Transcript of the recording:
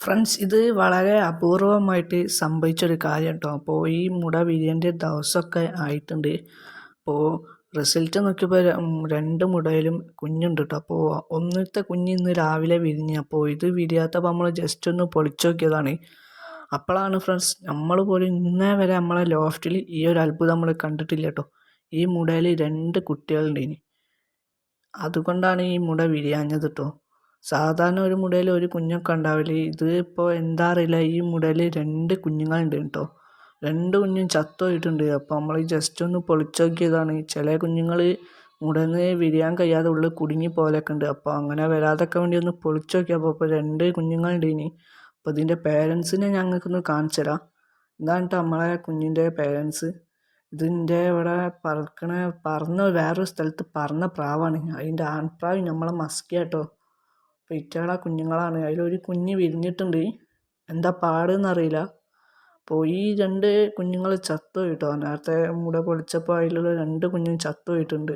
Friends, ഇത് വളരെ അപൂർവമായിട്ട് സംഭവിച്ചൊരു കാര്യം കേട്ടോ. അപ്പോൾ ഈ മുട വിരിയേണ്ട ദിവസമൊക്കെ ആയിട്ടുണ്ട്. അപ്പോൾ റിസൾട്ട് നോക്കിയപ്പോൾ രണ്ട് മുടയിലും കുഞ്ഞുണ്ട് കേട്ടോ. അപ്പോൾ ഒന്നത്തെ കുഞ്ഞ് ഇന്ന് രാവിലെ വിരിഞ്ഞ്. അപ്പോൾ ഇത് വിരിയാത്തപ്പോൾ നമ്മൾ ജസ്റ്റ് ഒന്ന് പൊളിച്ചു നോക്കിയതാണ്. അപ്പോഴാണ് ഫ്രണ്ട്സ്, നമ്മൾ പോലും ഇന്നേ വരെ നമ്മളെ ലോഫ്റ്റിൽ ഈ ഒരു അത്ഭുതം നമ്മൾ കണ്ടിട്ടില്ല കേട്ടോ. ഈ മുടയിൽ രണ്ട് കുട്ടികളുണ്ട്. ഇനി അതുകൊണ്ടാണ് ഈ മുട വിരിയാഞ്ഞത് കേട്ടോ. സാധാരണ ഒരു മുടയിൽ ഒരു കുഞ്ഞൊക്കെ ഉണ്ടാവില്ല. ഇത് ഇപ്പോൾ എന്താ അറിയില്ല, ഈ മുടയിൽ രണ്ട് കുഞ്ഞുങ്ങളുണ്ട് കേട്ടോ. രണ്ട് കുഞ്ഞും ചത്തുപോയിട്ടുണ്ട്. അപ്പോൾ നമ്മൾ ജസ്റ്റ് ഒന്ന് പൊളിച്ചു നോക്കിയതാണ്. ചില കുഞ്ഞുങ്ങൾ മുടന്ന് വിരിയാൻ കഴിയാതെ ഉള്ളിൽ കുടുങ്ങി പോലെയൊക്കെ ഉണ്ട്. അപ്പോൾ അങ്ങനെ വരാതൊക്കെ വേണ്ടി ഒന്ന് പൊളിച്ചു നോക്കിയപ്പോൾ ഇപ്പോൾ രണ്ട് കുഞ്ഞുങ്ങളുണ്ട് ഇനി. അപ്പോൾ ഇതിൻ്റെ പേരൻസിനെ ഞങ്ങൾക്കൊന്ന് കാണിച്ചു തരാം. ഇതാണ് കേട്ടോ നമ്മളെ കുഞ്ഞിൻ്റെ പേരൻസ്. ഇതിൻ്റെ ഇവിടെ പറന്ന് വേറൊരു സ്ഥലത്ത് പറന്ന പ്രാവാണ്. അതിൻ്റെ ആൺപ്രാവ് നമ്മളെ മസ്കിയ കേട്ടോ. അപ്പോൾ ഇറ്റകളെ കുഞ്ഞുങ്ങളാണ്. അതിലൊരു കുഞ്ഞ് വിരിഞ്ഞിട്ടുണ്ട്. എന്താ പാടെന്നറിയില്ല. അപ്പോൾ ഈ രണ്ട് കുഞ്ഞുങ്ങൾ ചത്തുപോയി കേട്ടോ. നേരത്തെ മുട പൊളിച്ചപ്പോൾ അതിലുള്ള രണ്ട് കുഞ്ഞും ചത്തുപോയിട്ടുണ്ട്.